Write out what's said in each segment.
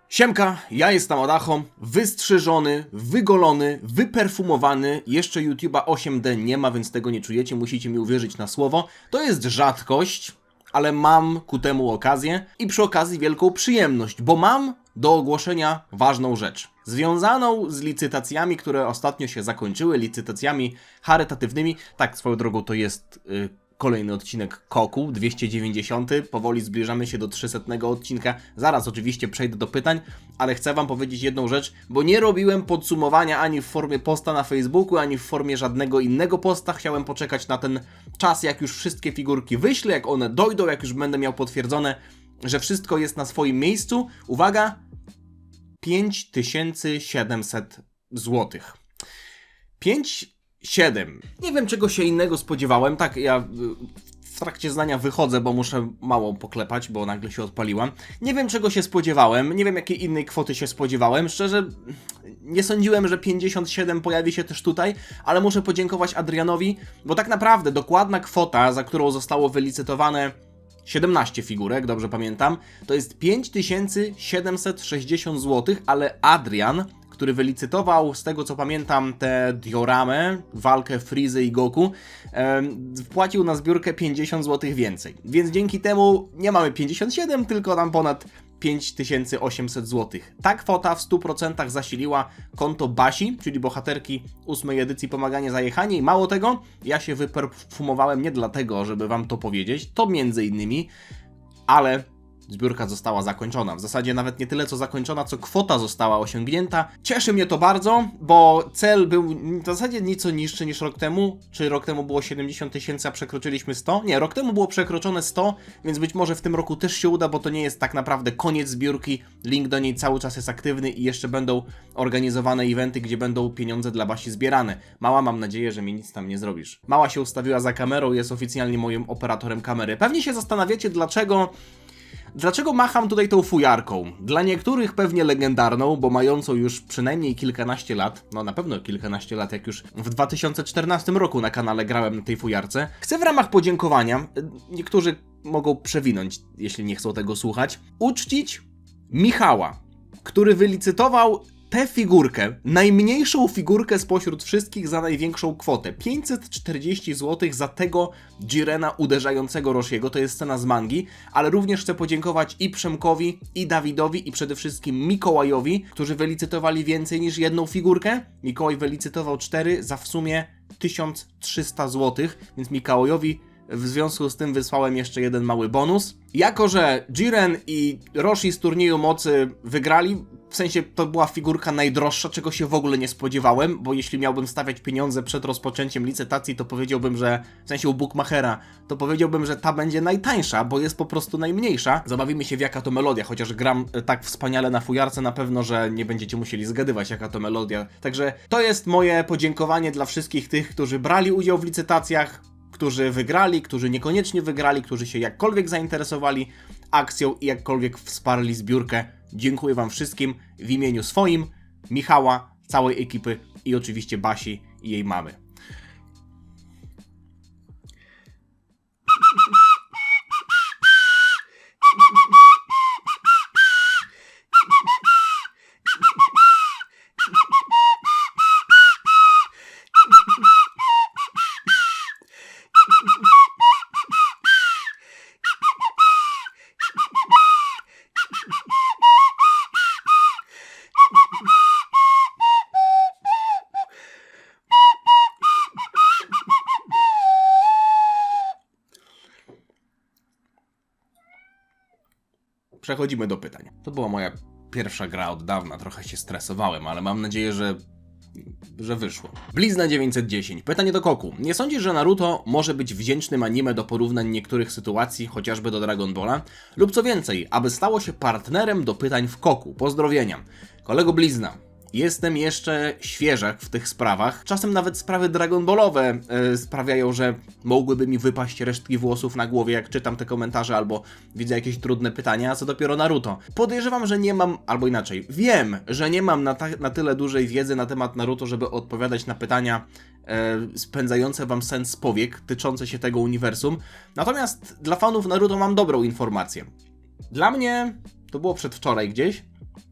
Siemka, ja jestem Adacho, wystrzyżony, wygolony, wyperfumowany, jeszcze YouTube'a 8D nie ma, więc tego nie czujecie, musicie mi uwierzyć na słowo. To jest rzadkość, ale mam ku temu okazję i przy okazji wielką przyjemność, bo mam do ogłoszenia ważną rzecz. Związaną z licytacjami, które ostatnio się zakończyły, licytacjami charytatywnymi. Tak, swoją drogą to jest kolejny odcinek KOKU, 290. Powoli zbliżamy się do 300 odcinka. Zaraz oczywiście przejdę do pytań, ale chcę wam powiedzieć jedną rzecz, bo nie robiłem podsumowania ani w formie posta na Facebooku, ani w formie żadnego innego posta. Chciałem poczekać na ten czas, jak już wszystkie figurki wyślę, jak one dojdą, jak już będę miał potwierdzone, że wszystko jest na swoim miejscu. Uwaga! 5700 zł. 5,7. Nie wiem, czego się innego spodziewałem. Tak, ja w trakcie zdania wychodzę, bo muszę mało poklepać, bo nagle się odpaliłam. Nie wiem, czego się spodziewałem. Nie wiem, jakiej innej kwoty się spodziewałem. Szczerze, nie sądziłem, że 57 pojawi się też tutaj, ale muszę podziękować Adrianowi, bo tak naprawdę dokładna kwota, za którą zostało wylicytowane 17 figurek, dobrze pamiętam, to jest 5760 zł, ale Adrian, który wylicytował, z tego co pamiętam, tę dioramę, walkę Freezy i Goku, wpłacił na zbiórkę 50 zł więcej. Więc dzięki temu nie mamy 57, tylko tam ponad 5800 zł. Ta kwota w 100% zasiliła konto Basi, czyli bohaterki 8 edycji Pomaganie Zajechanie, i mało tego, ja się wyperfumowałem nie dlatego, żeby wam to powiedzieć, to między innymi, ale zbiórka została zakończona. W zasadzie nawet nie tyle co zakończona, co kwota została osiągnięta. Cieszy mnie to bardzo, bo cel był w zasadzie nieco niższy niż rok temu. Czy rok temu było 70 000, a przekroczyliśmy 100? Nie, rok temu było przekroczone 100, więc być może w tym roku też się uda, bo to nie jest tak naprawdę koniec zbiórki. Link do niej cały czas jest aktywny i jeszcze będą organizowane eventy, gdzie będą pieniądze dla Basi zbierane. Mała, mam nadzieję, że mi nic tam nie zrobisz. Mała się ustawiła za kamerą, jest oficjalnie moim operatorem kamery. Pewnie się zastanawiacie, Dlaczego macham tutaj tą fujarką? Dla niektórych pewnie legendarną, bo mającą już przynajmniej kilkanaście lat, no na pewno kilkanaście lat, jak już w 2014 roku na kanale grałem na tej fujarce. Chcę w ramach podziękowania, niektórzy mogą przewinąć, jeśli nie chcą tego słuchać, uczcić Michała, który wylicytował tę figurkę, najmniejszą figurkę spośród wszystkich za największą kwotę. 540 zł za tego Jirena uderzającego Roshiego, to jest scena z mangi, ale również chcę podziękować i Przemkowi, i Dawidowi, i przede wszystkim Mikołajowi, którzy wylicytowali więcej niż jedną figurkę. Mikołaj wylicytował 4 za w sumie 1300 zł, więc Mikołajowi w związku z tym wysłałem jeszcze jeden mały bonus. Jako że Jiren i Roshi z turnieju mocy wygrali, w sensie to była figurka najdroższa, czego się w ogóle nie spodziewałem, bo jeśli miałbym stawiać pieniądze przed rozpoczęciem licytacji, to powiedziałbym, że w sensie u Bookmachera, to powiedziałbym, że ta będzie najtańsza, bo jest po prostu najmniejsza. Zabawimy się, w jaka to melodia, chociaż gram tak wspaniale na fujarce, na pewno, że nie będziecie musieli zgadywać, jaka to melodia. Także to jest moje podziękowanie dla wszystkich tych, którzy brali udział w licytacjach, którzy wygrali, którzy niekoniecznie wygrali, którzy się jakkolwiek zainteresowali akcją i jakkolwiek wsparli zbiórkę. Dziękuję wam wszystkim w imieniu swoim, Michała, całej ekipy i oczywiście Basi i jej mamy. Przechodzimy do pytań. To była moja pierwsza gra od dawna, trochę się stresowałem, ale mam nadzieję, że wyszło. Blizna 910. Pytanie do Koku. Nie sądzisz, że Naruto może być wdzięcznym anime do porównań niektórych sytuacji, chociażby do Dragon Balla? Lub co więcej, aby stało się partnerem do pytań w Koku? Pozdrowienia. Kolego Blizna. Jestem jeszcze świeżak w tych sprawach. Czasem nawet sprawy Dragon Ballowe sprawiają, że mogłyby mi wypaść resztki włosów na głowie, jak czytam te komentarze albo widzę jakieś trudne pytania, a co dopiero Naruto. Podejrzewam, że nie mam, albo inaczej, wiem, że nie mam na tyle dużej wiedzy na temat Naruto, żeby odpowiadać na pytania spędzające wam sens powiek, tyczące się tego uniwersum. Natomiast dla fanów Naruto mam dobrą informację. Dla mnie, to było przedwczoraj gdzieś,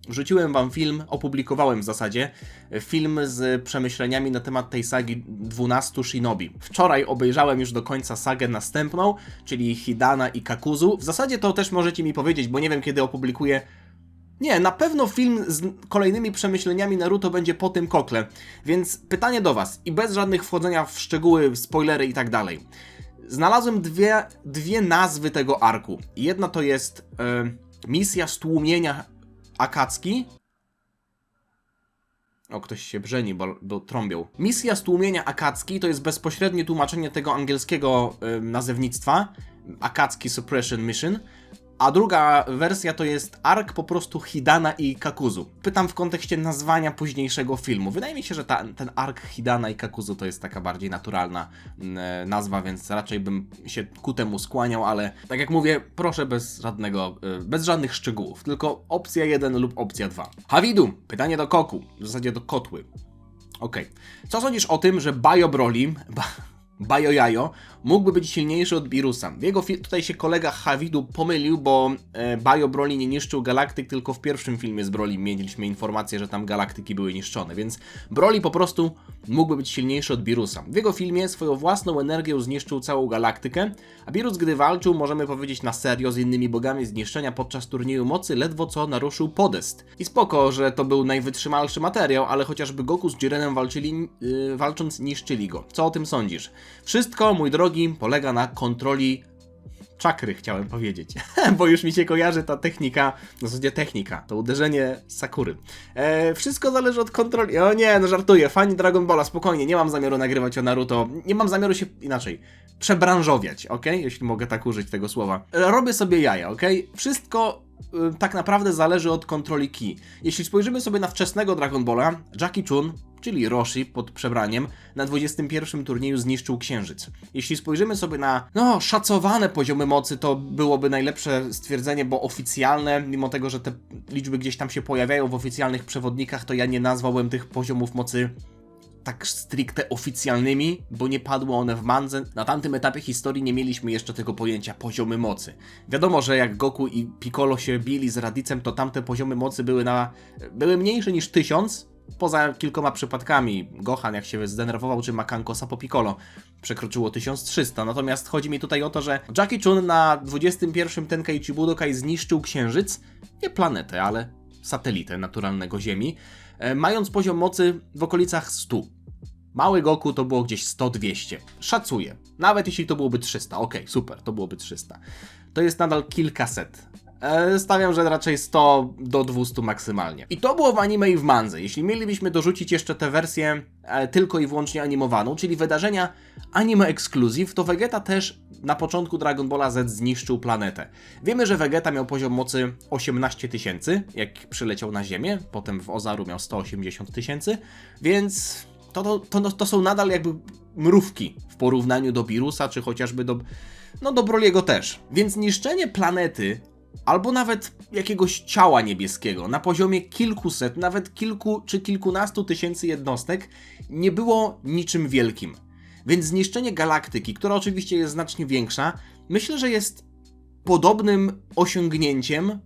Wrzuciłem wam film, opublikowałem w zasadzie, film z przemyśleniami na temat tej sagi 12 Shinobi. Wczoraj obejrzałem już do końca sagę następną, czyli Hidana i Kakuzu. W zasadzie to też możecie mi powiedzieć, bo nie wiem kiedy opublikuję. Nie, na pewno film z kolejnymi przemyśleniami Naruto będzie po tym kokle. Więc pytanie do was i bez żadnych wchodzenia w szczegóły, spoilery i tak dalej. Znalazłem dwie nazwy tego arku. Jedna to jest misja stłumienia Akatsuki. O, ktoś się brzeni, bo trąbią. Misja stłumienia Akatsuki to jest bezpośrednie tłumaczenie tego angielskiego nazewnictwa. Akatsuki Suppression Mission. A druga wersja to jest ark po prostu Hidana i Kakuzu. Pytam w kontekście nazwania późniejszego filmu. Wydaje mi się, że ten ark Hidana i Kakuzu to jest taka bardziej naturalna nazwa, więc raczej bym się ku temu skłaniał, ale tak jak mówię, proszę bez żadnych szczegółów, tylko opcja 1 lub opcja 2. Hawidu, pytanie do Koku, w zasadzie do Kotły. Okej. Co sądzisz o tym, że Bayo Broly... Bayo Jajo mógłby być silniejszy od Birusa. Tutaj się kolega Hawidu pomylił, bo Bayo Broly nie niszczył galaktyk, tylko w pierwszym filmie z Broly mieliśmy informację, że tam galaktyki były niszczone, więc Broly po prostu mógłby być silniejszy od Birusa. W jego filmie swoją własną energią zniszczył całą galaktykę, a Birus, gdy walczył, możemy powiedzieć na serio, z innymi bogami zniszczenia podczas turnieju mocy, ledwo co naruszył podest. I spoko, że to był najwytrzymalszy materiał, ale chociażby Goku z Jirenem walcząc niszczyli go. Co o tym sądzisz? Wszystko, mój drogi, polega na kontroli czakry, chciałem powiedzieć, bo już mi się kojarzy ta technika, w zasadzie technika, to uderzenie Sakury. Wszystko zależy od kontroli, o nie, no żartuję, fani Dragon Balla, spokojnie, nie mam zamiaru nagrywać o Naruto, nie mam zamiaru się inaczej, przebranżowiać, ok? Jeśli mogę tak użyć tego słowa. Robię sobie jaja, ok? Wszystko tak naprawdę zależy od kontroli ki. Jeśli spojrzymy sobie na wczesnego Dragon Balla, Jackie Chun, czyli Roshi pod przebraniem, na 21 turnieju zniszczył Księżyc. Jeśli spojrzymy sobie na, szacowane poziomy mocy, to byłoby najlepsze stwierdzenie, bo oficjalne, mimo tego, że te liczby gdzieś tam się pojawiają w oficjalnych przewodnikach, to ja nie nazwałbym tych poziomów mocy tak stricte oficjalnymi, bo nie padły one w mandze. Na tamtym etapie historii nie mieliśmy jeszcze tego pojęcia poziomy mocy. Wiadomo, że jak Goku i Piccolo się bili z Radicem, to tamte poziomy mocy były mniejsze niż 1000, poza kilkoma przypadkami. Gohan jak się zdenerwował, czy Makanko Sapo Piccolo przekroczyło 1300. Natomiast chodzi mi tutaj o to, że Jackie Chun na 21 Tenkaichi Budokai zniszczył Księżyc, nie planetę, ale satelitę naturalnego Ziemi, mając poziom mocy w okolicach 100. Mały Goku to było gdzieś 100-200. Szacuję. Nawet jeśli to byłoby 300. Okej, super, to byłoby 300. To jest nadal kilkaset. Stawiam, że raczej 100 do 200 maksymalnie. I to było w anime i w mandze. Jeśli mielibyśmy dorzucić jeszcze tę wersję tylko i wyłącznie animowaną, czyli wydarzenia anime exclusive, to Vegeta też na początku Dragon Balla Z zniszczył planetę. Wiemy, że Vegeta miał poziom mocy 18 000, jak przyleciał na Ziemię, potem w Ozaru miał 180 000, więc to są nadal jakby mrówki w porównaniu do Birusa, czy chociażby do Broliego też. Więc niszczenie planety albo nawet jakiegoś ciała niebieskiego na poziomie kilkuset, nawet kilku czy kilkunastu tysięcy jednostek nie było niczym wielkim. Więc zniszczenie galaktyki, która oczywiście jest znacznie większa, myślę, że jest podobnym osiągnięciem,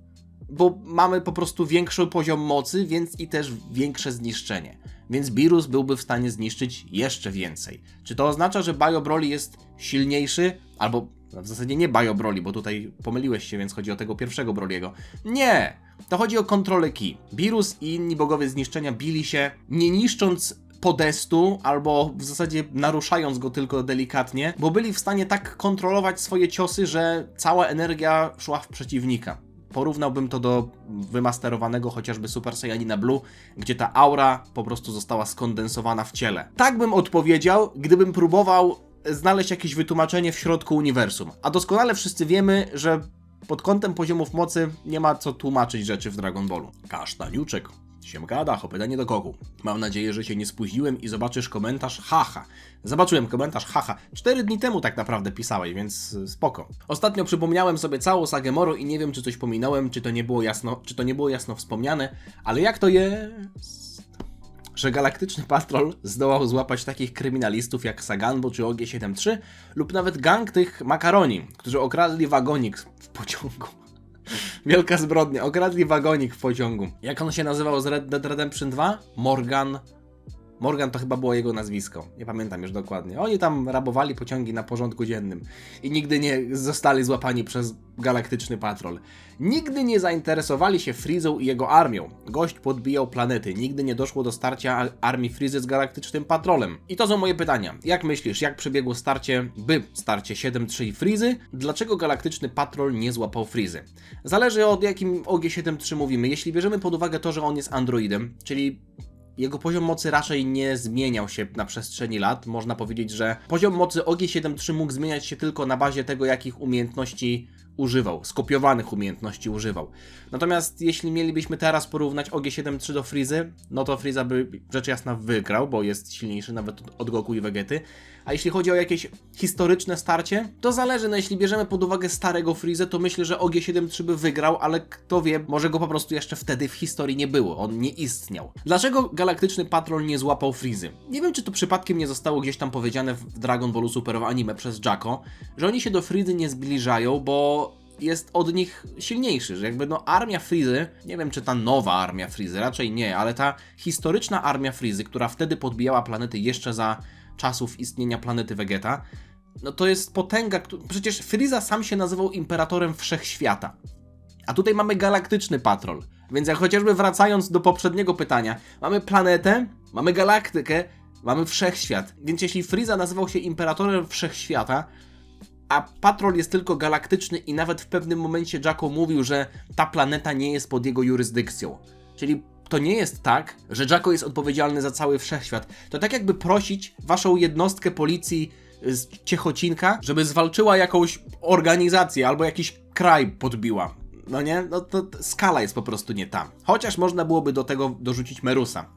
bo mamy po prostu większy poziom mocy, więc i też większe zniszczenie. Więc Birus byłby w stanie zniszczyć jeszcze więcej. Czy to oznacza, że Bayo Broly jest silniejszy? Albo w zasadzie nie Bayo Broly, bo tutaj pomyliłeś się, więc chodzi o tego pierwszego Broly'ego. Nie! To chodzi o kontrolę ki. Birus i inni bogowie zniszczenia bili się, nie niszcząc podestu, albo w zasadzie naruszając go tylko delikatnie, bo byli w stanie tak kontrolować swoje ciosy, że cała energia szła w przeciwnika. Porównałbym to do wymasterowanego chociażby Super Saiyanina Blue, gdzie ta aura po prostu została skondensowana w ciele. Tak bym odpowiedział, gdybym próbował znaleźć jakieś wytłumaczenie w środku uniwersum. A doskonale wszyscy wiemy, że pod kątem poziomów mocy nie ma co tłumaczyć rzeczy w Dragon Ballu. Kasztaniuczek. Siemka, Dacho, pytanie do Goku. Mam nadzieję, że się nie spóźniłem i zobaczysz komentarz haha. Zobaczyłem komentarz haha. 4 dni temu tak naprawdę pisałeś, więc spoko. Ostatnio przypomniałem sobie całą sagę Moro i nie wiem, czy coś pominąłem, czy to nie było jasno wspomniane, ale jak to jest, że Galaktyczny Patrol zdołał złapać takich kryminalistów jak Saganbo czy OG-73 lub nawet gang tych makaroni, którzy okradli wagonik w pociągu. Wielka zbrodnia. Okradli wagonik w pociągu. Jak on się nazywał z Red Dead Redemption 2? Morgan. Morgan to chyba było jego nazwisko. Nie pamiętam już dokładnie. Oni tam rabowali pociągi na porządku dziennym. I nigdy nie zostali złapani przez galaktyczny patrol. Nigdy nie zainteresowali się Freezą i jego armią. Gość podbijał planety. Nigdy nie doszło do starcia armii Freezy z galaktycznym patrolem. I to są moje pytania. Jak myślisz, jak przebiegło starcie 7-3 i Freezy? Dlaczego galaktyczny patrol nie złapał Freezy? Zależy od jakim o G7-3 mówimy. Jeśli bierzemy pod uwagę to, że on jest androidem, czyli jego poziom mocy raczej nie zmieniał się na przestrzeni lat. Można powiedzieć, że poziom mocy OG-7-3 mógł zmieniać się tylko na bazie tego, jakich umiejętności używał, skopiowanych umiejętności używał. Natomiast jeśli mielibyśmy teraz porównać OG-7-3 do Freezy, no to Freeza by rzecz jasna wygrał, bo jest silniejszy nawet od Goku i Vegety. A jeśli chodzi o jakieś historyczne starcie, to zależy, no jeśli bierzemy pod uwagę starego Freezę, to myślę, że OG-7-3 by wygrał, ale kto wie, może go po prostu jeszcze wtedy w historii nie było, on nie istniał. Dlaczego galaktyczny patrol nie złapał Freezy? Nie wiem, czy to przypadkiem nie zostało gdzieś tam powiedziane w Dragon Ballu Super w anime przez Jacko, że oni się do Freezy nie zbliżają, bo jest od nich silniejszy, że jakby no armia Freezy, nie wiem czy ta nowa armia Freezy, raczej nie, ale ta historyczna armia Freezy, która wtedy podbijała planety jeszcze za czasów istnienia planety Vegeta, no to jest potęga, przecież Freeza sam się nazywał imperatorem wszechświata, a tutaj mamy galaktyczny patrol, więc jak chociażby wracając do poprzedniego pytania, mamy planetę, mamy galaktykę, mamy wszechświat, więc jeśli Freeza nazywał się imperatorem wszechświata, a patrol jest tylko galaktyczny i nawet w pewnym momencie Jacko mówił, że ta planeta nie jest pod jego jurysdykcją. Czyli to nie jest tak, że Jacko jest odpowiedzialny za cały wszechświat. To tak jakby prosić waszą jednostkę policji z Ciechocinka, żeby zwalczyła jakąś organizację albo jakiś kraj podbiła. No nie? No to skala jest po prostu nie ta. Chociaż można byłoby do tego dorzucić Merusa.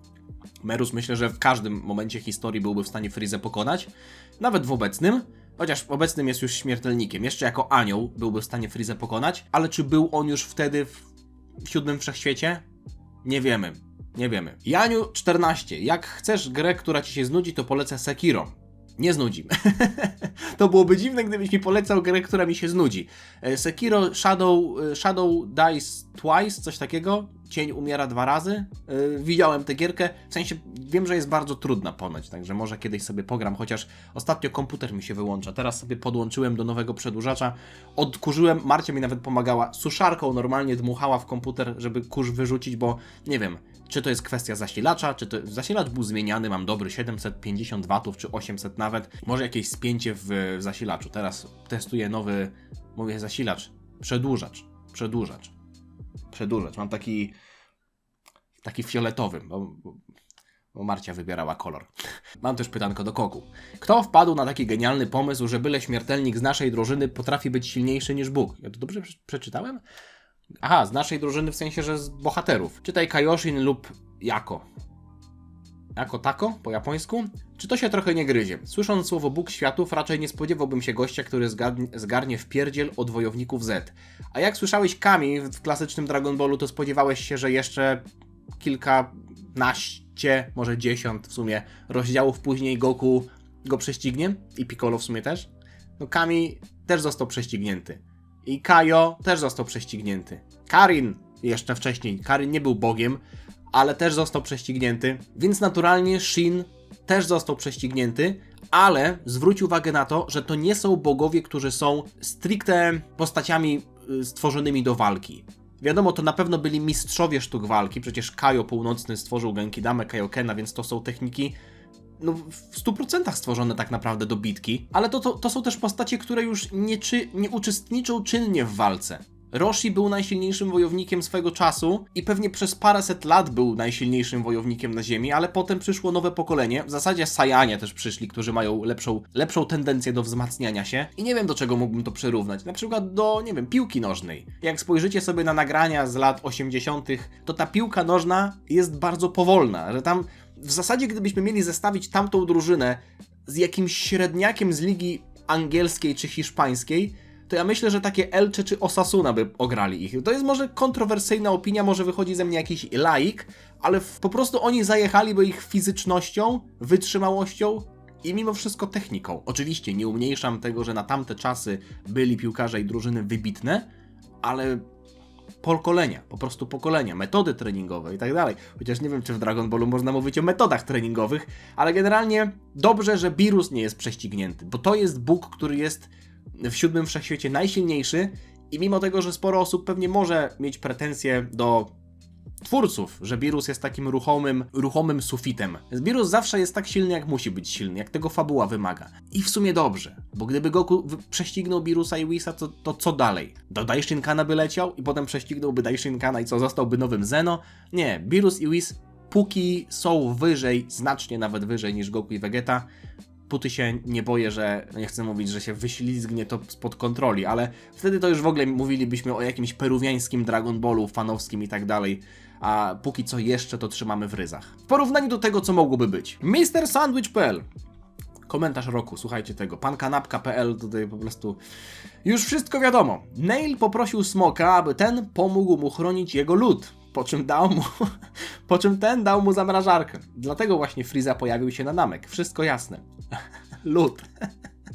Merus myślę, że w każdym momencie historii byłby w stanie Freezę pokonać. Nawet w obecnym. Chociaż w obecnym jest już śmiertelnikiem. Jeszcze jako anioł byłby w stanie Freezę pokonać. Ale czy był on już wtedy w 7 wszechświecie? Nie wiemy. Nie wiemy. Janiu 14. Jak chcesz grę, która ci się znudzi, to polecę Sekiro. Nie znudzi. To byłoby dziwne, gdybyś mi polecał grę, która mi się znudzi. Sekiro Shadow Dies Twice, coś takiego. Cień umiera 2 razy. Widziałem tę gierkę, w sensie wiem, że jest bardzo trudna ponoć, także może kiedyś sobie pogram, chociaż ostatnio komputer mi się wyłącza. Teraz sobie podłączyłem do nowego przedłużacza, odkurzyłem, Marcia mi nawet pomagała, suszarką normalnie dmuchała w komputer, żeby kurz wyrzucić, bo nie wiem, czy to jest kwestia zasilacza, czy to zasilacz był zmieniany, mam dobry 750 W czy 800 nawet, może jakieś spięcie w zasilaczu. Teraz testuję nowy, mówię zasilacz, przedłużacz. Mam taki fioletowy, bo Marcia wybierała kolor. Mam też pytanko do Koku. Kto wpadł na taki genialny pomysł, że byle śmiertelnik z naszej drużyny potrafi być silniejszy niż Bóg? Ja to dobrze przeczytałem? Aha, z naszej drużyny w sensie, że z bohaterów. Czytaj Kaioshin lub Jako. Jako tako, po japońsku? Czy to się trochę nie gryzie? Słysząc słowo Bóg światów, raczej nie spodziewałbym się gościa, który zgarnie wpierdziel od wojowników Z. A jak słyszałeś Kami w klasycznym Dragon Ballu, to spodziewałeś się, że jeszcze kilkanaście, może 10 w sumie rozdziałów później Goku go prześcignie? I Piccolo w sumie też? No Kami też został prześcignięty. I Kaio też został prześcignięty. Karin jeszcze wcześniej. Karin nie był Bogiem, ale też został prześcignięty, więc naturalnie Shin też został prześcignięty, ale zwróć uwagę na to, że to nie są bogowie, którzy są stricte postaciami stworzonymi do walki. Wiadomo, to na pewno byli mistrzowie sztuk walki, przecież Kaio Północny stworzył Genkidamę, Kaiokena, więc to są techniki w 100% stworzone tak naprawdę do bitki, ale to są też postacie, które już nie uczestniczą czynnie w walce. Roshi był najsilniejszym wojownikiem swego czasu i pewnie przez paręset lat był najsilniejszym wojownikiem na ziemi, ale potem przyszło nowe pokolenie, w zasadzie Saiyanie też przyszli, którzy mają lepszą tendencję do wzmacniania się i nie wiem, do czego mógłbym to przyrównać, na przykład do, nie wiem, piłki nożnej. Jak spojrzycie sobie na nagrania z lat 80., to ta piłka nożna jest bardzo powolna, że tam w zasadzie gdybyśmy mieli zestawić tamtą drużynę z jakimś średniakiem z ligi angielskiej czy hiszpańskiej, to ja myślę, że takie Elche czy Osasuna by ograli ich. To jest może kontrowersyjna opinia, może wychodzi ze mnie jakiś laik, ale po prostu oni zajechali, bo ich fizycznością, wytrzymałością i mimo wszystko techniką. Oczywiście nie umniejszam tego, że na tamte czasy byli piłkarze i drużyny wybitne, ale pokolenia, po prostu pokolenia, metody treningowe i tak dalej. Chociaż nie wiem, czy w Dragon Ballu można mówić o metodach treningowych, ale generalnie dobrze, że Beerus nie jest prześcignięty, bo to jest Bóg, który jest w siódmym wszechświecie najsilniejszy i mimo tego, że sporo osób pewnie może mieć pretensje do twórców, że Beerus jest takim ruchomym sufitem. Beerus zawsze jest tak silny, jak musi być silny, jak tego fabuła wymaga. I w sumie dobrze, bo gdyby Goku prześcignął Beerusa i Whisa, to co dalej? Do Daishinkana by leciał i potem prześcignąłby Daishinkana i co, zostałby nowym Zeno? Nie, Beerus i Whis póki są wyżej, znacznie nawet wyżej niż Goku i Vegeta, póty się nie boję, że, nie chcę mówić, że się wyślizgnie to spod kontroli, ale wtedy to już w ogóle mówilibyśmy o jakimś peruwiańskim Dragon Ballu, fanowskim i tak dalej, a póki co jeszcze to trzymamy w ryzach. W porównaniu do tego, co mogłoby być. MrSandwich.pl Komentarz roku, słuchajcie tego. Pankanapka.pl tutaj po prostu już wszystko wiadomo. Nail poprosił Smoka, aby ten pomógł mu chronić jego lód. Po czym ten dał mu zamrażarkę. Dlatego właśnie Frieza pojawił się na Namek. Wszystko jasne. Lód.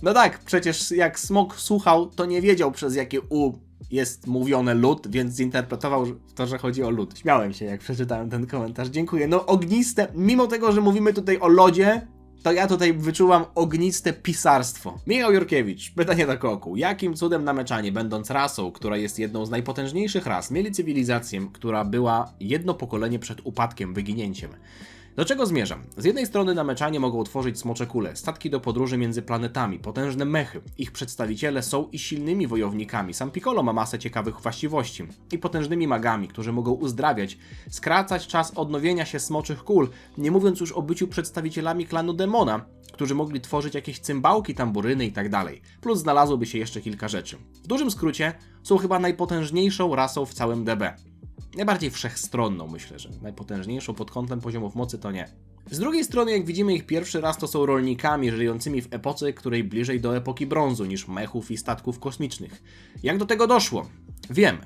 No tak, przecież jak Smok słuchał, to nie wiedział, przez jakie U jest mówione lód, więc zinterpretował to, że chodzi o lód. Śmiałem się, jak przeczytałem ten komentarz. Dziękuję. No ogniste, mimo tego, że mówimy tutaj o lodzie, to ja tutaj wyczuwam ogniste pisarstwo. Michał Jurkiewicz, pytanie do Koku. Jakim cudem Nameczanie, będąc rasą, która jest jedną z najpotężniejszych ras, mieli cywilizację, która była jedno pokolenie przed upadkiem, wyginięciem? Do czego zmierzam? Z jednej strony Nameczanie mogą tworzyć smocze kule, statki do podróży między planetami, potężne mechy. Ich przedstawiciele są i silnymi wojownikami. Sam Piccolo ma masę ciekawych właściwości. I potężnymi magami, którzy mogą uzdrawiać, skracać czas odnowienia się smoczych kul, nie mówiąc już o byciu przedstawicielami klanu Demona, którzy mogli tworzyć jakieś cymbałki, tamburyny i tak dalej. Plus znalazłoby się jeszcze kilka rzeczy. W dużym skrócie są chyba najpotężniejszą rasą w całym DB. Najbardziej wszechstronną, myślę, że najpotężniejszą pod kątem poziomów mocy to nie. Z drugiej strony, jak widzimy ich pierwszy raz, to są rolnikami żyjącymi w epoce, której bliżej do epoki brązu niż mechów i statków kosmicznych. Jak do tego doszło? Wiem.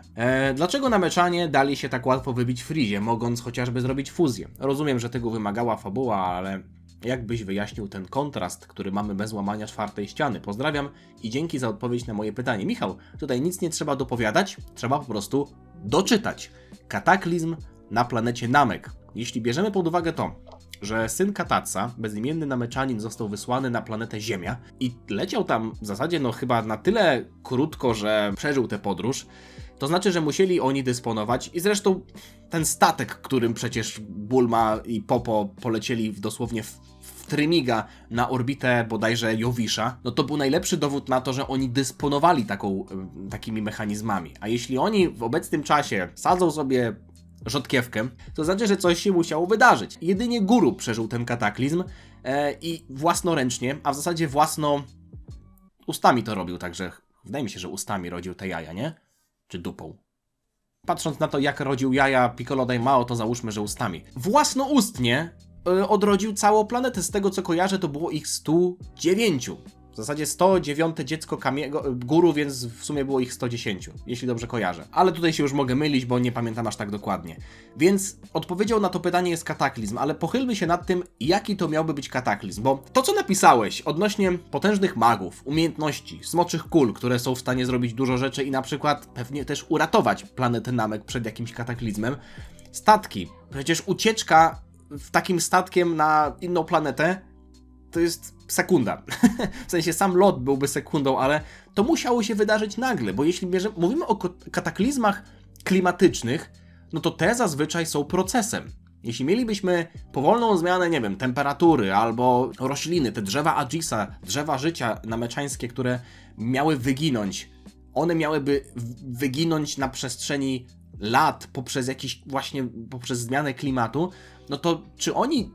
Dlaczego Nameczanie dali się tak łatwo wybić Frizie, mogąc chociażby zrobić fuzję? Rozumiem, że tego wymagała fabuła, ale jak byś wyjaśnił ten kontrast, który mamy bez łamania czwartej ściany? Pozdrawiam i dzięki za odpowiedź na moje pytanie. Michał, tutaj nic nie trzeba dopowiadać, trzeba po prostu doczytać. Kataklizm na planecie Namek. Jeśli bierzemy pod uwagę to, że syn Katatsa, bezimienny Nameczanin, został wysłany na planetę Ziemia i leciał tam w zasadzie chyba na tyle krótko, że przeżył tę podróż, to znaczy, że musieli oni dysponować i zresztą ten statek, którym przecież Bulma i Popo polecieli dosłownie w trymiga na orbitę bodajże Jowisza, no to był najlepszy dowód na to, że oni dysponowali takimi mechanizmami. A jeśli oni w obecnym czasie sadzą sobie rzodkiewkę, to znaczy, że coś się musiało wydarzyć. Jedynie Guru przeżył ten kataklizm i własnoręcznie, a w zasadzie ustami to robił, także wydaje mi się, że ustami rodził te jaja, nie? Czy dupą? Patrząc na to, jak rodził jaja Piccolo Daimao, to załóżmy, że ustami. Własnoustnie odrodził całą planetę. Z tego, co kojarzę, to było ich 109. W zasadzie 109 dziecko Guru, więc w sumie było ich 110, jeśli dobrze kojarzę. Ale tutaj się już mogę mylić, bo nie pamiętam aż tak dokładnie. Więc odpowiedzią na to pytanie jest kataklizm, ale pochylmy się nad tym, jaki to miałby być kataklizm, bo to, co napisałeś odnośnie potężnych magów, umiejętności, smoczych kul, które są w stanie zrobić dużo rzeczy i na przykład pewnie też uratować planetę Namek przed jakimś kataklizmem, statki, przecież ucieczka takim statkiem na inną planetę to jest sekunda. W sensie sam lot byłby sekundą, ale to musiało się wydarzyć nagle, bo jeśli mówimy o kataklizmach klimatycznych, no to te zazwyczaj są procesem. Jeśli mielibyśmy powolną zmianę, nie wiem, temperatury albo rośliny, te drzewa Agisa, drzewa życia nameczańskie, które miały wyginąć, one miałyby wyginąć na przestrzeni lat poprzez zmianę klimatu, no to czy oni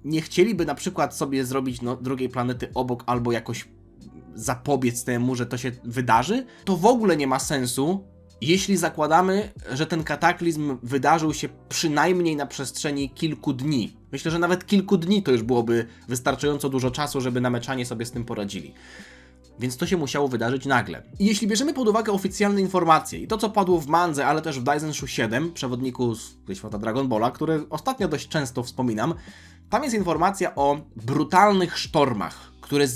nie chcieliby na przykład sobie zrobić drugiej planety obok albo jakoś zapobiec temu, że to się wydarzy? To w ogóle nie ma sensu, jeśli zakładamy, że ten kataklizm wydarzył się przynajmniej na przestrzeni kilku dni. Myślę, że nawet kilku dni to już byłoby wystarczająco dużo czasu, żeby Nameczanie sobie z tym poradzili. Więc to się musiało wydarzyć nagle. I jeśli bierzemy pod uwagę oficjalne informacje i to, co padło w mandze, ale też w Daizenshu 7, przewodniku ze świata Dragon Balla, który ostatnio dość często wspominam, tam jest informacja o brutalnych sztormach, które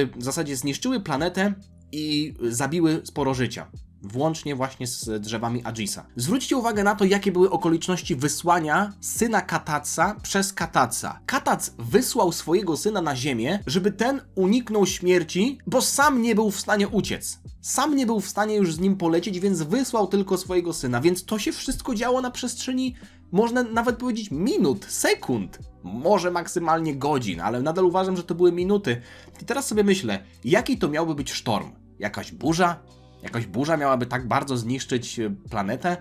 w zasadzie zniszczyły planetę i zabiły sporo życia. włącznie właśnie z drzewami Agisa. Zwróćcie uwagę na to, jakie były okoliczności wysłania syna Kataca przez Kataca. Katac wysłał swojego syna na ziemię, żeby ten uniknął śmierci, bo sam nie był w stanie uciec. Sam nie był w stanie już z nim polecieć, więc wysłał tylko swojego syna, więc to się wszystko działo na przestrzeni, można nawet powiedzieć, minut, sekund, może maksymalnie godzin, ale nadal uważam, że to były minuty. I teraz sobie myślę, jaki to miałby być sztorm? Jakaś burza? Jakaś burza miałaby tak bardzo zniszczyć planetę?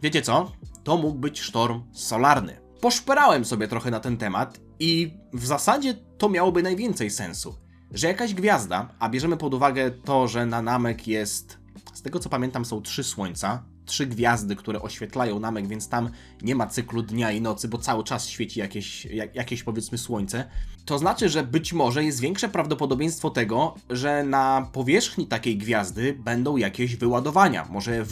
Wiecie co? To mógł być sztorm solarny. Poszperałem sobie trochę na ten temat i w zasadzie to miałoby najwięcej sensu. Że jakaś gwiazda, a bierzemy pod uwagę to, że na Namek jest, z tego co pamiętam, są 3 słońca, 3 gwiazdy, które oświetlają Namek, więc tam nie ma cyklu dnia i nocy, bo cały czas świeci jakieś powiedzmy słońce. To znaczy, że być może jest większe prawdopodobieństwo tego, że na powierzchni takiej gwiazdy będą jakieś wyładowania, może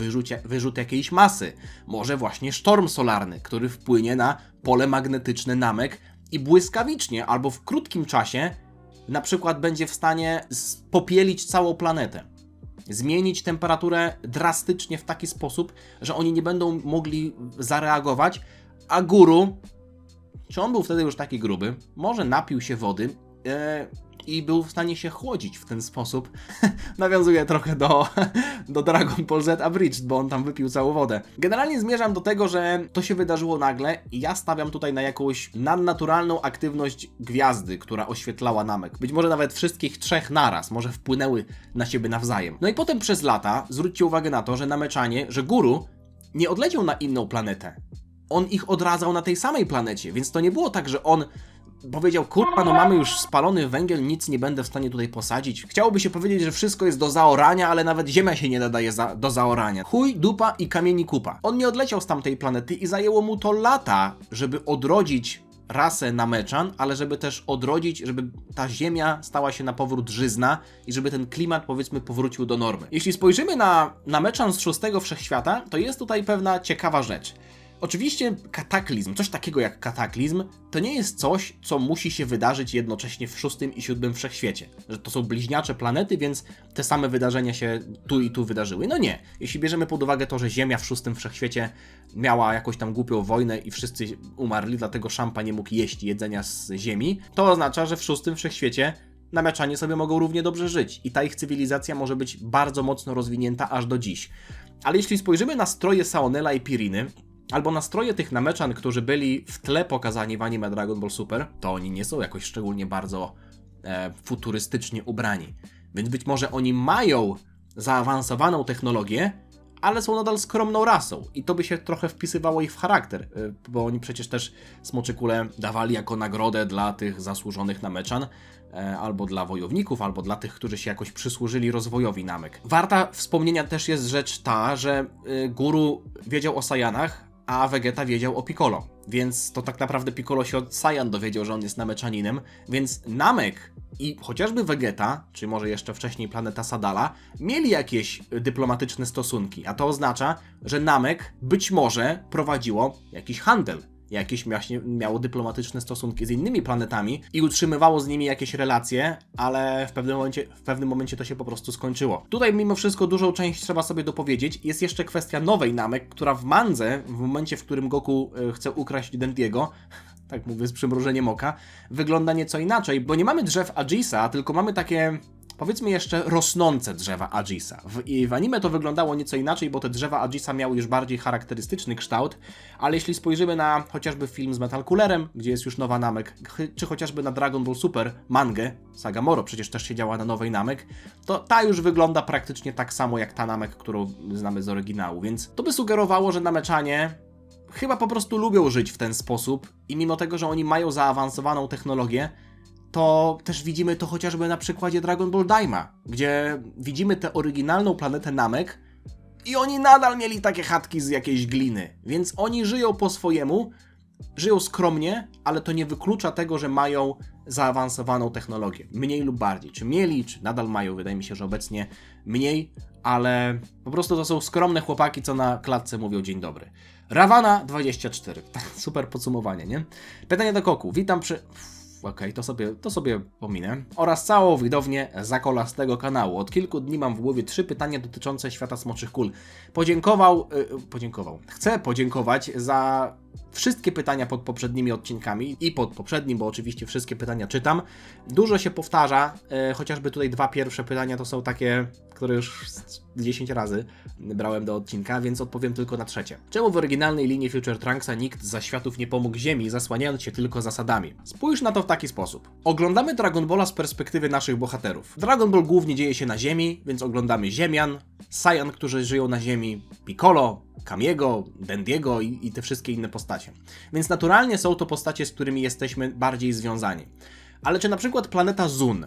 wyrzut jakiejś masy, może właśnie sztorm solarny, który wpłynie na pole magnetyczne Namek i błyskawicznie albo w krótkim czasie na przykład będzie w stanie popielić całą planetę. Zmienić temperaturę drastycznie w taki sposób, że oni nie będą mogli zareagować, a Guru, czy on był wtedy już taki gruby, może napił się wody i był w stanie się chłodzić w ten sposób. Nawiązuję trochę do Dragon Ball Z Abridged, bo on tam wypił całą wodę. Generalnie zmierzam do tego, że to się wydarzyło nagle i ja stawiam tutaj na jakąś nadnaturalną aktywność gwiazdy, która oświetlała Namek. Być może nawet wszystkich 3 naraz, może wpłynęły na siebie nawzajem. No i potem przez lata zwróćcie uwagę na to, że Nameczanie, że Guru nie odleciał na inną planetę. On ich odradzał na tej samej planecie, więc to nie było tak, że on powiedział, kurwa, no mamy już spalony węgiel, nic nie będę w stanie tutaj posadzić. Chciałoby się powiedzieć, że wszystko jest do zaorania, ale nawet ziemia się nie nadaje do zaorania. Chuj, dupa i kamieni kupa. On nie odleciał z tamtej planety i zajęło mu to lata, żeby odrodzić rasę Nameczan, ale żeby też odrodzić, żeby ta ziemia stała się na powrót żyzna i żeby ten klimat, powiedzmy, powrócił do normy. Jeśli spojrzymy na Nameczan z 6. Wszechświata, to jest tutaj pewna ciekawa rzecz. Oczywiście kataklizm, coś takiego jak kataklizm, to nie jest coś, co musi się wydarzyć jednocześnie w 6. i 7. Wszechświecie. Że to są bliźniacze planety, więc te same wydarzenia się tu i tu wydarzyły. No nie. Jeśli bierzemy pod uwagę to, że Ziemia w 6. Wszechświecie miała jakąś tam głupią wojnę i wszyscy umarli, dlatego Szampa nie mógł jeść jedzenia z Ziemi, to oznacza, że w 6. Wszechświecie Nameczanie sobie mogą równie dobrze żyć i ta ich cywilizacja może być bardzo mocno rozwinięta aż do dziś. Ale jeśli spojrzymy na stroje Saonela i Piriny, albo nastroje tych Nameczan, którzy byli w tle pokazani w anime Dragon Ball Super, to oni nie są jakoś szczególnie bardzo futurystycznie ubrani. Więc być może oni mają zaawansowaną technologię, ale są nadal skromną rasą. I to by się trochę wpisywało ich w charakter, bo oni przecież też Smoczy Kule dawali jako nagrodę dla tych zasłużonych Nameczan, albo dla wojowników, albo dla tych, którzy się jakoś przysłużyli rozwojowi Namek. Warta wspomnienia też jest rzecz ta, że Guru wiedział o Saiyanach, a Vegeta wiedział o Piccolo. Więc to tak naprawdę Piccolo się od Saiyan dowiedział, że on jest Nameczaninem, więc Namek i chociażby Vegeta, czy może jeszcze wcześniej planeta Sadala, mieli jakieś dyplomatyczne stosunki, a to oznacza, że Namek być może prowadziło jakiś handel. Jakieś miało dyplomatyczne stosunki z innymi planetami i utrzymywało z nimi jakieś relacje, ale w pewnym momencie to się po prostu skończyło. Tutaj mimo wszystko dużą część trzeba sobie dopowiedzieć. Jest jeszcze kwestia nowej Namek, która w mandze, w momencie, w którym Goku chce ukraść Dendiego, tak mówię z przymrużeniem oka, wygląda nieco inaczej, bo nie mamy drzew Agisa, tylko mamy takie, powiedzmy jeszcze, rosnące drzewa Agisa. W anime to wyglądało nieco inaczej, bo te drzewa Agisa miały już bardziej charakterystyczny kształt, ale jeśli spojrzymy na chociażby film z Metal Coolerem, gdzie jest już nowa Namek, czy chociażby na Dragon Ball Super mangę, Saga Moro przecież też się działa na nowej Namek, to ta już wygląda praktycznie tak samo jak ta Namek, którą znamy z oryginału, więc to by sugerowało, że Nameczanie chyba po prostu lubią żyć w ten sposób i mimo tego, że oni mają zaawansowaną technologię, to też widzimy to chociażby na przykładzie Dragon Ball Daima, gdzie widzimy tę oryginalną planetę Namek i oni nadal mieli takie chatki z jakiejś gliny, więc oni żyją po swojemu, żyją skromnie, ale to nie wyklucza tego, że mają zaawansowaną technologię, mniej lub bardziej, czy mieli, czy nadal mają, wydaje mi się, że obecnie mniej, ale po prostu to są skromne chłopaki, co na klatce mówią dzień dobry. Ravana 24, super podsumowanie, nie? Pytanie do Koku, witam przy... Okej, to sobie pominę. Oraz całą widownię Zakola z tego kanału. Od kilku dni mam w głowie 3 pytania dotyczące świata smoczych kul. Chcę podziękować za wszystkie pytania pod poprzednimi odcinkami i pod poprzednim, bo oczywiście wszystkie pytania czytam. Dużo się powtarza, chociażby tutaj 2 pierwsze pytania to są takie, które już 10 razy brałem do odcinka, więc odpowiem tylko na trzecie. Czemu w oryginalnej linii Future Trunksa nikt z zaświatów nie pomógł Ziemi, zasłaniając się tylko zasadami? Spójrz na to w taki sposób. Oglądamy Dragon Balla z perspektywy naszych bohaterów. Dragon Ball głównie dzieje się na Ziemi, więc oglądamy Ziemian, Saiyan, którzy żyją na Ziemi, Piccolo, Kamiego, Dendiego i te wszystkie inne postacie. Więc naturalnie są to postacie, z którymi jesteśmy bardziej związani. Ale czy na przykład planeta Zun,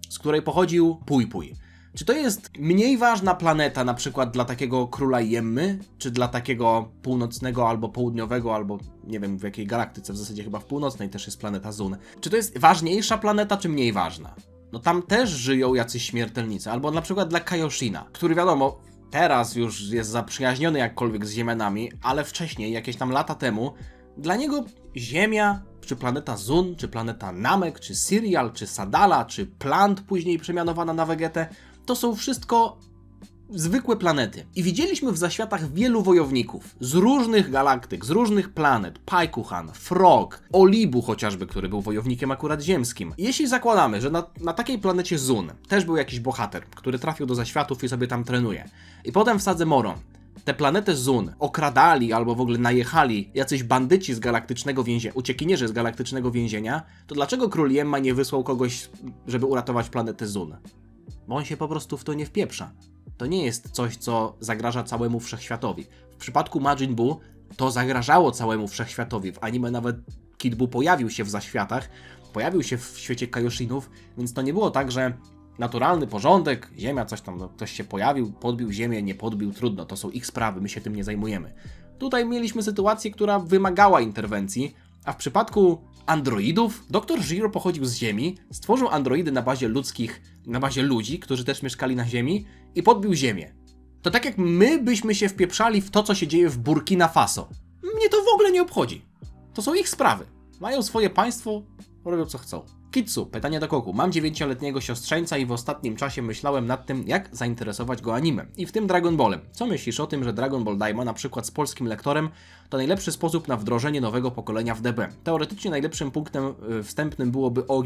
z której pochodził Pui Pui, czy to jest mniej ważna planeta na przykład dla takiego króla Jemmy, czy dla takiego północnego albo południowego, albo nie wiem w jakiej galaktyce, w zasadzie chyba w północnej też jest planeta Zun. Czy to jest ważniejsza planeta, czy mniej ważna? No tam też żyją jacyś śmiertelnicy, albo na przykład dla Kaioshina, który wiadomo, teraz już jest zaprzyjaźniony jakkolwiek z Ziemianami, ale wcześniej, jakieś tam lata temu, dla niego Ziemia, czy planeta Zun, czy planeta Namek, czy Sirial, czy Sadala, czy Plant, później przemianowana na Vegetę, to są wszystko zwykłe planety. I widzieliśmy w zaświatach wielu wojowników z różnych galaktyk, z różnych planet. Paikuhan, Frog, Olibu chociażby, który był wojownikiem akurat ziemskim. Jeśli zakładamy, że na takiej planecie Zun też był jakiś bohater, który trafił do zaświatów i sobie tam trenuje, i potem wsadzę Moron, tę planetę Zun okradali albo w ogóle najechali jacyś bandyci z galaktycznego więzienia, uciekinierzy z galaktycznego więzienia, to dlaczego król Jemma nie wysłał kogoś, żeby uratować planetę Zun? Bo on się po prostu w to nie wpieprza. To nie jest coś, co zagraża całemu wszechświatowi. W przypadku Majin Buu to zagrażało całemu wszechświatowi. W anime nawet Kid Buu pojawił się w zaświatach, pojawił się w świecie Kaioshinów, więc to nie było tak, że naturalny porządek, Ziemia, coś tam, no, ktoś się pojawił, podbił Ziemię, nie podbił, trudno, to są ich sprawy, my się tym nie zajmujemy. Tutaj mieliśmy sytuację, która wymagała interwencji, a w przypadku androidów, Dr. Giro pochodził z Ziemi, stworzył androidy na bazie ludzi, którzy też mieszkali na Ziemi i podbił Ziemię. To tak jak my byśmy się wpieprzali w to, co się dzieje w Burkina Faso. Mnie to w ogóle nie obchodzi. To są ich sprawy. Mają swoje państwo, robią co chcą. Kitsu, pytanie do Koku. Mam 9-letniego siostrzeńca i w ostatnim czasie myślałem nad tym, jak zainteresować go anime. I w tym Dragon Ballem. Co myślisz o tym, że Dragon Ball Daima, na przykład z polskim lektorem, to najlepszy sposób na wdrożenie nowego pokolenia w DB? Teoretycznie najlepszym punktem wstępnym byłoby OG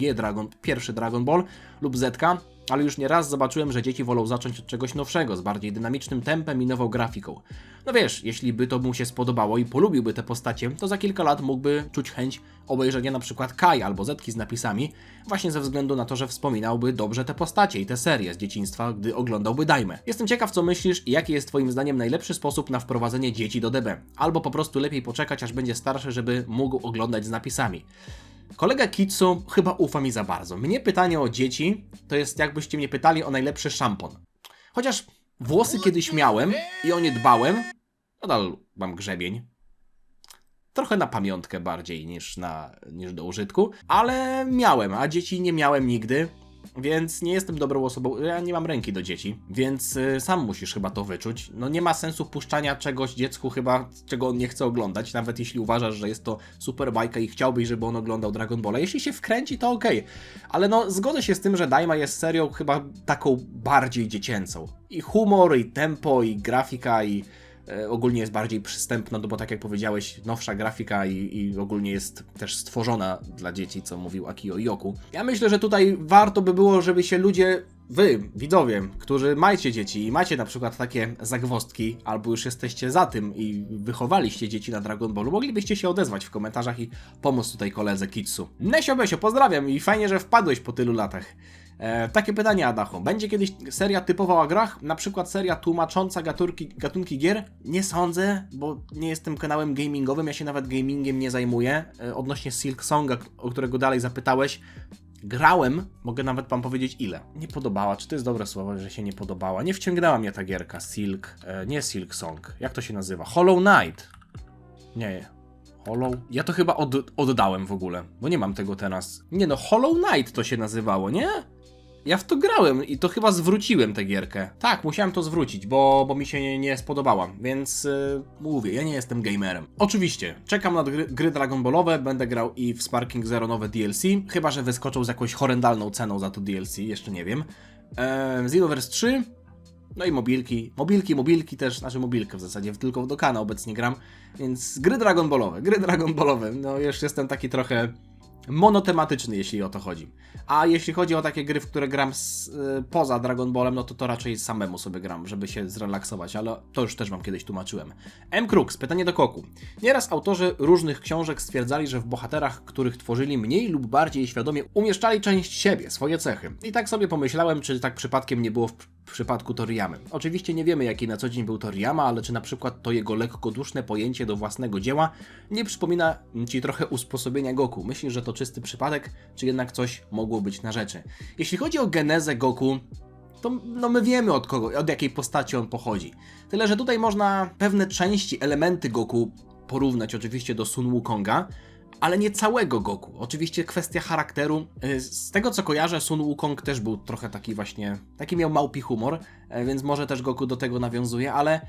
pierwszy Dragon Ball lub Zetka, ale już nieraz zobaczyłem, że dzieci wolą zacząć od czegoś nowszego, z bardziej dynamicznym tempem i nową grafiką. No wiesz, jeśli by to mu się spodobało i polubiłby te postacie, to za kilka lat mógłby czuć chęć obejrzenia na przykład Kai albo Zetki z napisami, właśnie ze względu na to, że wspominałby dobrze te postacie i te serie z dzieciństwa, gdy oglądałby Daimę. Jestem ciekaw, co myślisz i jaki jest twoim zdaniem najlepszy sposób na wprowadzenie dzieci do DB. Albo po prostu lepiej poczekać, aż będzie starszy, żeby mógł oglądać z napisami. Kolega Kitsu chyba ufa mi za bardzo. Mnie pytanie o dzieci to jest jakbyście mnie pytali o najlepszy szampon. Chociaż włosy kiedyś miałem i o nie dbałem, nadal mam grzebień. Trochę na pamiątkę bardziej niż do użytku, ale miałem, a dzieci nie miałem nigdy, więc nie jestem dobrą osobą, ja nie mam ręki do dzieci, więc sam musisz chyba to wyczuć. No nie ma sensu puszczania czegoś dziecku chyba, czego on nie chce oglądać, nawet jeśli uważasz, że jest to super bajka i chciałbyś, żeby on oglądał Dragon Balla. Jeśli się wkręci, to okej. Ale no zgodzę się z tym, że Daima jest serią chyba taką bardziej dziecięcą. I humor, i tempo, i grafika, i ogólnie jest bardziej przystępna, no bo tak jak powiedziałeś, nowsza grafika i ogólnie jest też stworzona dla dzieci, co mówił Akio Yoku. Ja myślę, że tutaj warto by było, żeby się ludzie, wy, widzowie, którzy macie dzieci i macie na przykład takie zagwozdki, albo już jesteście za tym i wychowaliście dzieci na Dragon Ballu, moglibyście się odezwać w komentarzach i pomóc tutaj koledze Kitsu. Nesio Besio, pozdrawiam i fajnie, że wpadłeś po tylu latach. Takie pytanie, Adachu. Będzie kiedyś seria typowa o grach? Na przykład seria tłumacząca gatunki gier? Nie sądzę, bo nie jestem kanałem gamingowym, ja się nawet gamingiem nie zajmuję. Odnośnie Silksonga, o którego dalej zapytałeś, grałem, mogę nawet wam powiedzieć ile. Nie podobała, czy to jest dobre słowo, że się nie podobała? Nie wciągnęła mnie ta gierka, nie Silksong. Jak to się nazywa? Hollow Knight. Nie, ja to chyba oddałem w ogóle, bo nie mam tego teraz. Nie no, Hollow Knight to się nazywało, nie? Ja w to grałem i to chyba zwróciłem tę gierkę. Tak, musiałem to zwrócić, bo mi się nie spodobała, więc mówię, ja nie jestem gamerem. Oczywiście, czekam na gry Dragon Ballowe, będę grał i w Sparking Zero nowe DLC, chyba że wyskoczą z jakąś horrendalną ceną za to DLC, jeszcze nie wiem. Xenoverse 3, no i mobilki też, znaczy mobilkę w zasadzie, tylko w Dokana obecnie gram, więc gry Dragon Ballowe, no już jestem taki trochę monotematyczny, jeśli o to chodzi. A jeśli chodzi o takie gry, w które gram poza Dragon Ballem, no to raczej samemu sobie gram, żeby się zrelaksować, ale to już też wam kiedyś tłumaczyłem. M. Crux, pytanie do Koku. Nieraz autorzy różnych książek stwierdzali, że w bohaterach, których tworzyli mniej lub bardziej świadomie, umieszczali część siebie, swoje cechy. I tak sobie pomyślałem, czy tak przypadkiem nie było w przypadku Toriyamy. Oczywiście nie wiemy, jaki na co dzień był Toriyama, ale czy na przykład to jego lekkoduszne pojęcie do własnego dzieła nie przypomina ci trochę usposobienia Goku? Myślisz, że to czysty przypadek, czy jednak coś mogło być na rzeczy? Jeśli chodzi o genezę Goku, to no my wiemy od jakiej postaci on pochodzi. Tyle, że tutaj można pewne części, elementy Goku porównać oczywiście do Sun Wukonga, ale nie całego Goku. Oczywiście kwestia charakteru. Z tego co kojarzę, Sun Wukong też był trochę taki miał małpi humor, więc może też Goku do tego nawiązuje, ale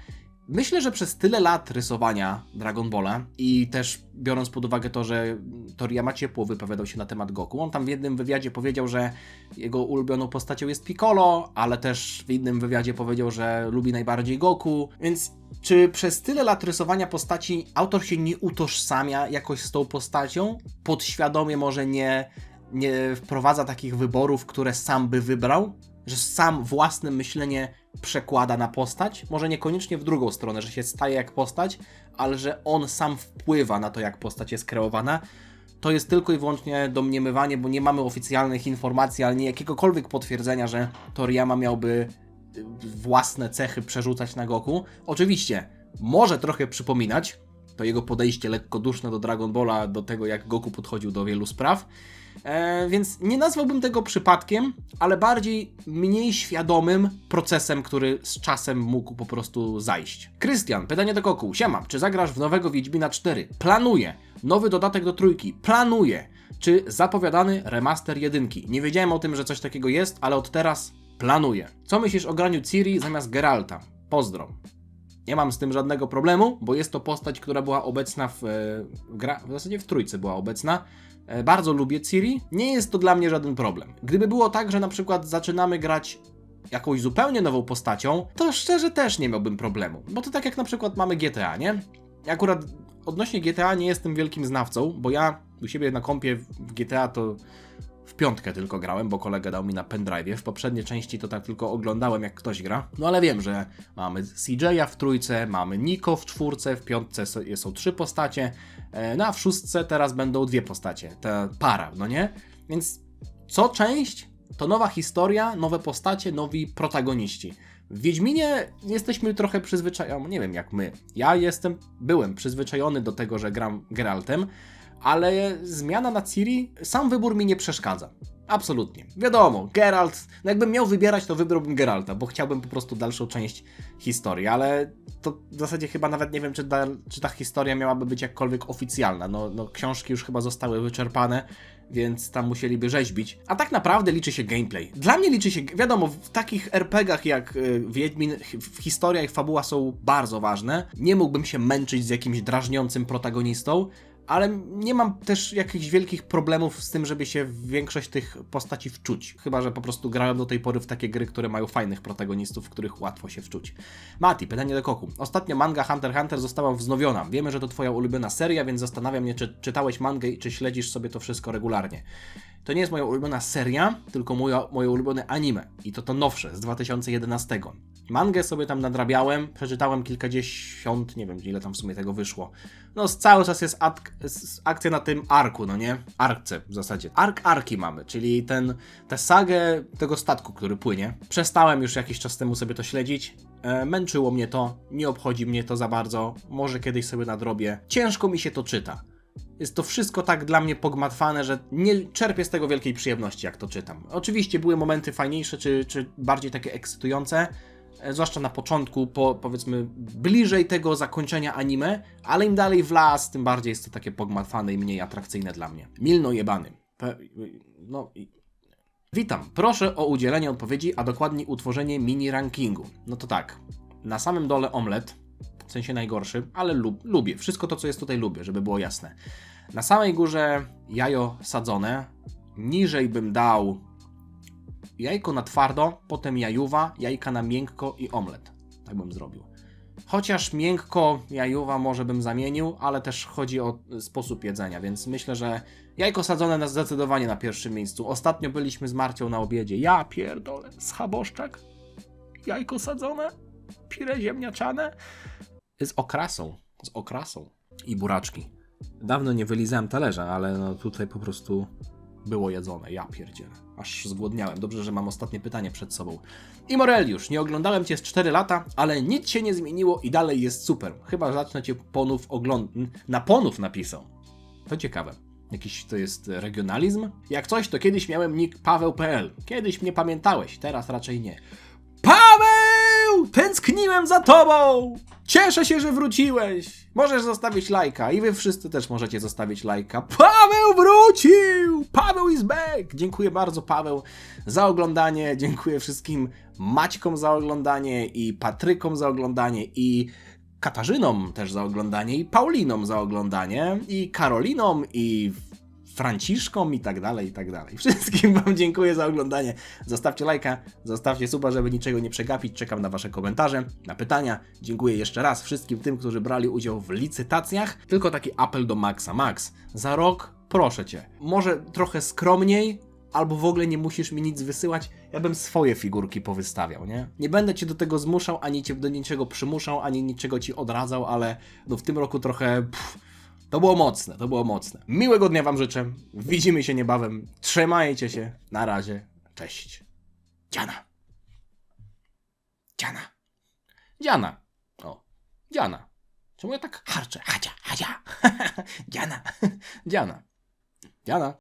myślę, że przez tyle lat rysowania Dragon Balla i też biorąc pod uwagę to, że Toriyama ciepło wypowiadał się na temat Goku, on tam w jednym wywiadzie powiedział, że jego ulubioną postacią jest Piccolo, ale też w innym wywiadzie powiedział, że lubi najbardziej Goku, więc czy przez tyle lat rysowania postaci autor się nie utożsamia jakoś z tą postacią? Podświadomie może nie wprowadza takich wyborów, które sam by wybrał? Że sam własne myślenie przekłada na postać? Może niekoniecznie w drugą stronę, że się staje jak postać, ale że on sam wpływa na to, jak postać jest kreowana? To jest tylko i wyłącznie domniemywanie, bo nie mamy oficjalnych informacji, ale nie jakiegokolwiek potwierdzenia, że Toriyama miałby własne cechy przerzucać na Goku. Oczywiście, może trochę przypominać to jego podejście lekkoduszne do Dragon Balla, do tego jak Goku podchodził do wielu spraw, więc nie nazwałbym tego przypadkiem, ale bardziej mniej świadomym procesem, który z czasem mógł po prostu zajść. Krystian, pytanie do Goku. Siema, czy zagrasz w nowego Wiedźmina 4? Planuję. Nowy dodatek do trójki? Planuję. Czy zapowiadany remaster jedynki? Nie wiedziałem o tym, że coś takiego jest, ale od teraz planuję. Co myślisz o graniu Ciri zamiast Geralta? Pozdro. Nie mam z tym żadnego problemu, bo jest to postać, która była obecna w zasadzie w trójce była obecna. Bardzo lubię Ciri. Nie jest to dla mnie żaden problem. Gdyby było tak, że na przykład zaczynamy grać jakąś zupełnie nową postacią, to szczerze też nie miałbym problemu. Bo to tak jak na przykład mamy GTA, nie? Ja akurat odnośnie GTA nie jestem wielkim znawcą, bo ja u siebie na kompie w GTA to w piątkę tylko grałem, bo kolega dał mi na pendrive'ie. W poprzedniej części to tak tylko oglądałem, jak ktoś gra. No ale wiem, że mamy CJ'a w trójce, mamy Niko w czwórce, w piątce są 3 postacie, no a w szóstce teraz będą 2 postacie, ta para, no nie? Więc co część to nowa historia, nowe postacie, nowi protagoniści. W Wiedźminie jesteśmy trochę przyzwyczajeni, nie wiem jak my. Byłem przyzwyczajony do tego, że gram Geraltem, ale zmiana na Ciri, sam wybór mi nie przeszkadza. Absolutnie. Wiadomo, Geralt, no jakbym miał wybierać, to wybrałbym Geralta, bo chciałbym po prostu dalszą część historii, ale to w zasadzie chyba nawet nie wiem, czy ta historia miałaby być jakkolwiek oficjalna. No książki już chyba zostały wyczerpane, więc tam musieliby rzeźbić. A tak naprawdę liczy się gameplay. Dla mnie liczy się, wiadomo, w takich RPGach jak Wiedźmin, historia i fabuła są bardzo ważne. Nie mógłbym się męczyć z jakimś drażniącym protagonistą, ale nie mam też jakichś wielkich problemów z tym, żeby się w większość tych postaci wczuć. Chyba że po prostu grałem do tej pory w takie gry, które mają fajnych protagonistów, w których łatwo się wczuć. Mati, pytanie do Koku. Ostatnio manga Hunter x Hunter została wznowiona. Wiemy, że to twoja ulubiona seria, więc zastanawiam mnie, czy czytałeś mangę i czy śledzisz sobie to wszystko regularnie. To nie jest moja ulubiona seria, tylko moje ulubione anime. I to nowsze, z 2011. Mangę sobie tam nadrabiałem, przeczytałem kilkadziesiąt, nie wiem ile tam w sumie tego wyszło. No cały czas jest akcja na tym arku, no nie? Arkce w zasadzie. Arki mamy, czyli tę sagę tego statku, który płynie. Przestałem już jakiś czas temu sobie to śledzić. Męczyło mnie to, nie obchodzi mnie to za bardzo. Może kiedyś sobie nadrobię. Ciężko mi się to czyta. Jest to wszystko tak dla mnie pogmatwane, że nie czerpię z tego wielkiej przyjemności, jak to czytam. Oczywiście były momenty fajniejsze, czy bardziej takie ekscytujące, zwłaszcza na początku, powiedzmy bliżej tego zakończenia anime, ale im dalej w las, tym bardziej jest to takie pogmatwane i mniej atrakcyjne dla mnie. Milno jebany. Witam, proszę o udzielenie odpowiedzi, a dokładniej utworzenie mini rankingu. No to tak, na samym dole omlet, w sensie najgorszy, ale lubię. Wszystko to, co jest tutaj lubię, żeby było jasne. Na samej górze jajo sadzone, niżej bym dał jajko na twardo, potem jajuwa, jajka na miękko i omlet. Tak bym zrobił. Chociaż miękko jajuwa może bym zamienił, ale też chodzi o sposób jedzenia, więc myślę, że jajko sadzone zdecydowanie na pierwszym miejscu. Ostatnio byliśmy z Marcią na obiedzie. Ja pierdolę, schaboszczak, jajko sadzone, pire ziemniaczane. Z okrasą. I buraczki. Dawno nie wylizałem talerza, ale no tutaj po prostu było jedzone. Ja pierdzielę. Aż zgłodniałem. Dobrze, że mam ostatnie pytanie przed sobą. I Moreliusz, nie oglądałem Cię z 4 lata, ale nic się nie zmieniło i dalej jest super. Chyba zacznę Cię ponów oglądać. Na ponów napisał. To ciekawe. Jakiś to jest regionalizm? Jak coś, to kiedyś miałem nick Paweł.pl. Kiedyś mnie pamiętałeś, teraz raczej nie. Paweł! Tęskniłem za Tobą! Cieszę się, że wróciłeś! Możesz zostawić lajka i Wy wszyscy też możecie zostawić lajka. Paweł wrócił! Paweł is back! Dziękuję bardzo, Paweł, za oglądanie. Dziękuję wszystkim Maćkom za oglądanie i Patrykom za oglądanie i Katarzynom też za oglądanie i Paulinom za oglądanie i Karolinom i Franciszkom i tak dalej, i tak dalej. Wszystkim Wam dziękuję za oglądanie. Zostawcie lajka, zostawcie suba, żeby niczego nie przegapić. Czekam na Wasze komentarze, na pytania. Dziękuję jeszcze raz wszystkim tym, którzy brali udział w licytacjach. Tylko taki apel do Maxa. Max, za rok proszę Cię, może trochę skromniej, albo w ogóle nie musisz mi nic wysyłać, ja bym swoje figurki powystawiał, nie? Nie będę Cię do tego zmuszał, ani Cię do niczego przymuszał, ani niczego Ci odradzał, ale no w tym roku trochę... To było mocne. Miłego dnia Wam życzę. Widzimy się niebawem. Trzymajcie się. Na razie. Cześć. Dziana. O. Dziana. Czemu ja tak harczę? Hadzia. Dziana. Dziana.